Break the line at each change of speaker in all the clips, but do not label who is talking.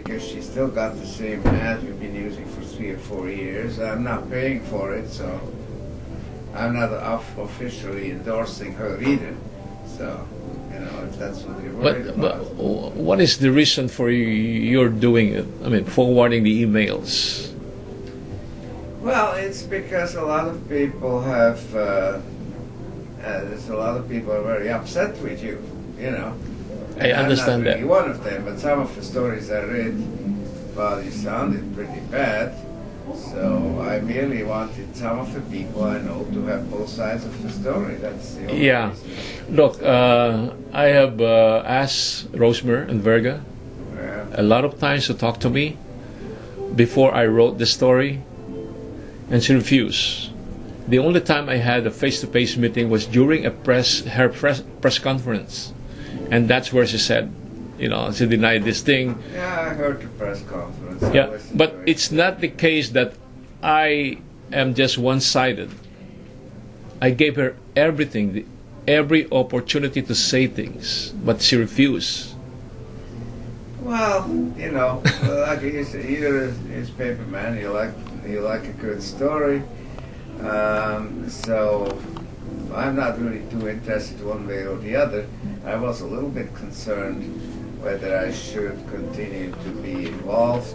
because she still got the same ad we've been using for 3 or 4 years. I'm not paying for it, so I'm not officially endorsing her either. So, you know, if that's what you're worried about.
What is the reason for your doing it? I mean, forwarding the emails.
Well, it's because a lot of people have. There's a lot of people are very upset with you. You know.
I understand
I'm not really
that.
one of them, but some of the stories I read, well, you sounded pretty bad. So I merely wanted some of the people I know to have both sides of the story. That's the only reason.
Look, I have asked Rosemer and Verga a lot of times to talk to me before I wrote the story, and she refused. The only time I had a face-to-face meeting was during her press conference, and that's where she said, you know, she denied this thing.
Yeah, I heard the press conference.
Yeah, but it's not the case that I am just one-sided. I gave her everything, every opportunity to say things, but she refused.
Well, you know, like you said, you're a newspaper man. You like a good story. So I'm not really too interested one way or the other. I was a little bit concerned whether I should continue to be involved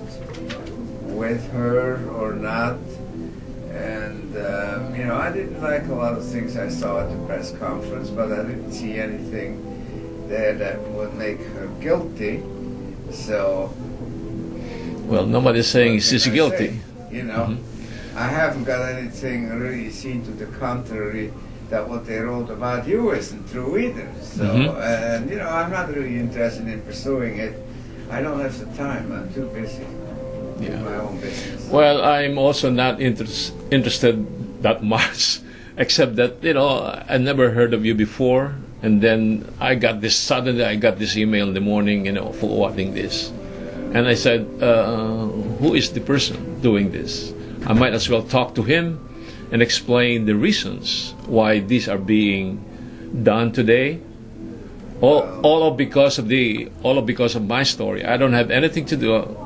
with her or not. And, you know, I didn't like a lot of things I saw at the press conference, but I didn't see anything there that would make her guilty. So...
Well, nobody's saying she's guilty.
You know, I haven't got anything really seen to the contrary that what they wrote about you isn't true either. So, and you know, I'm not really interested in pursuing it. I don't have the time. I'm too busy with my own business.
Well, I'm also not interested that much, except that, you know, I never heard of you before, and then suddenly I got this email in the morning, you know, forwarding this. And I said, who is the person doing this? I might as well talk to him and explain the reasons why these are being done today. All because of my story. I don't have anything to do,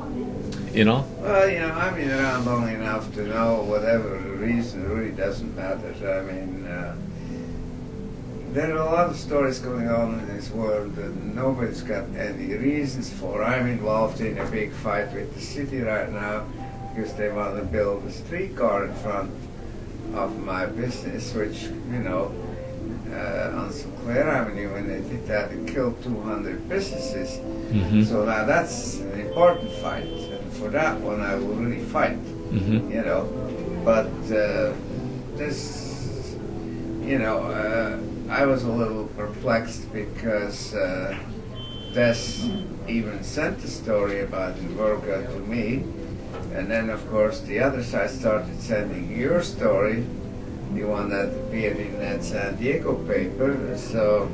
you know.
Well, you know, I've been around long enough to know whatever the reason, it really doesn't matter. I mean, there are a lot of stories going on in this world that nobody's got any reasons for. I'm involved in a big fight with the city right now because they want to build a streetcar in front of my business, which, you know, on Sinclair Avenue, when they did that, it killed 200 businesses. So now that's an important fight, and for that one I will really fight, you know. But this, you know, I was a little perplexed because Des even sent a story about Verga to me, and then of course the other side started sending your story, the one that appeared in that San Diego paper. So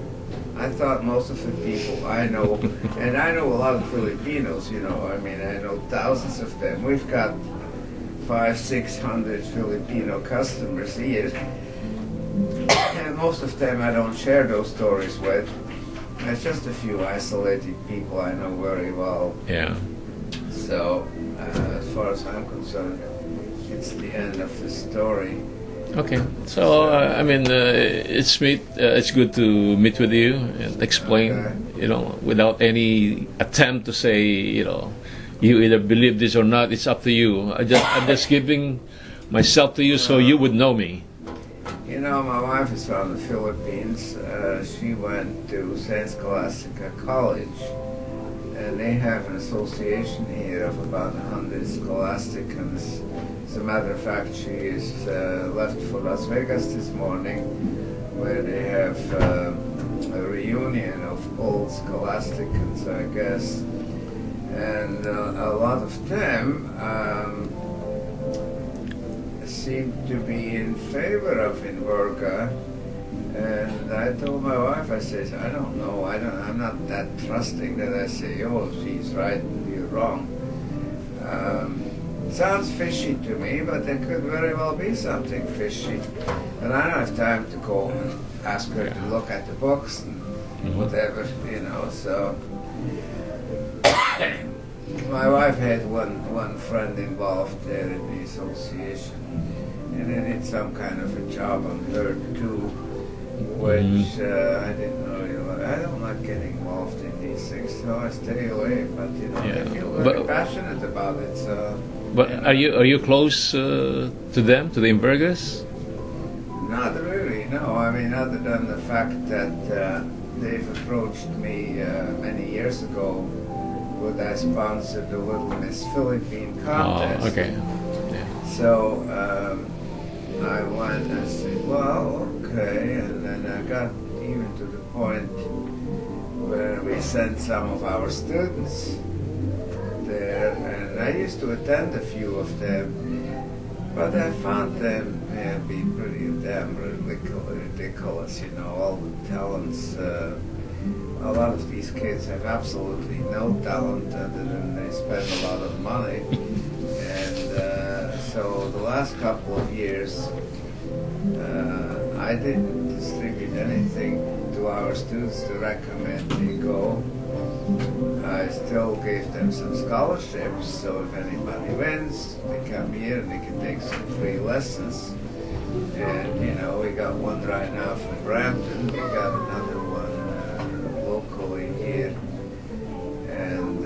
I thought most of the people I know, and I know a lot of Filipinos, you know, I mean, I know thousands of them. We've got 500-600 Filipino customers here, and most of them I don't share those stories with. It's just a few isolated people I know very well.
Yeah.
So, as far as I'm concerned, it's the end of the story.
Okay. So, I mean, it's good to meet with you and explain, you know, without any attempt to say, you know, you either believe this or not. It's up to you. I'm just giving myself to you so you would know me.
You know, my wife is from the Philippines. She went to San Scholastica College, and they have an association here of about 100 Scholasticans. As a matter of fact, she is left for Las Vegas this morning, where they have a reunion of old Scholasticans, I guess. And a lot of them seem to be in favor of Verga. And I told my wife, I said, I don't know, I'm not that trusting that I say, oh, she's right and you're wrong. Sounds fishy to me, but there could very well be something fishy. And I don't have time to go and ask her to look at the books and whatever, you know, so. My wife had one friend involved there in the association, and they did some kind of a job on her too, which I didn't know. I don't like getting involved in these things, so I stay away. But
Yeah.
I feel very passionate about it. So.
But are you close to them, to the Imbergers?
Not really, no. I mean, other than the fact that they've approached me many years ago, would I sponsor the Little Miss Philippine contest?
Oh, okay.
So I went and said, well, okay, and then I got even to the point where we sent some of our students there, and I used to attend a few of them, but I found them be pretty damn ridiculous, all the talents. A lot of these kids have absolutely no talent other than they spend a lot of money. And so the last couple of years, I didn't distribute anything to our students to recommend they go. I still gave them some scholarships, so if anybody wins, they come here and they can take some free lessons. And, we got one right now from Brampton, we got another one locally here. And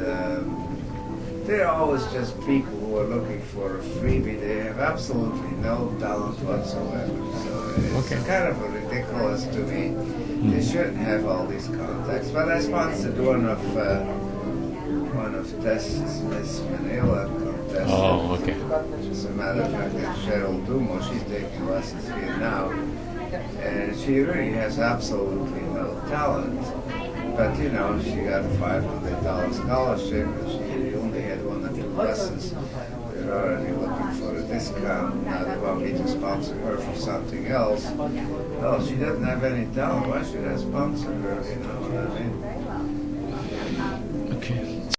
they're always just people who are looking for a freebie. They have absolutely no talent whatsoever. So it's kind of ridiculous to me. They shouldn't have all these contacts. But I sponsored one of Tess's Miss Manila contests.
Oh, okay.
As a matter of fact, it's Cheryl Dumo. She's taking lessons here now. And she really has absolutely no talent. But, she got a $500 scholarship, and she only had one or two lessons. They're already looking for a discount. Now they want me to sponsor her for something else. Well, she doesn't have any talent. Why should I sponsor her? You know what I mean?
Okay.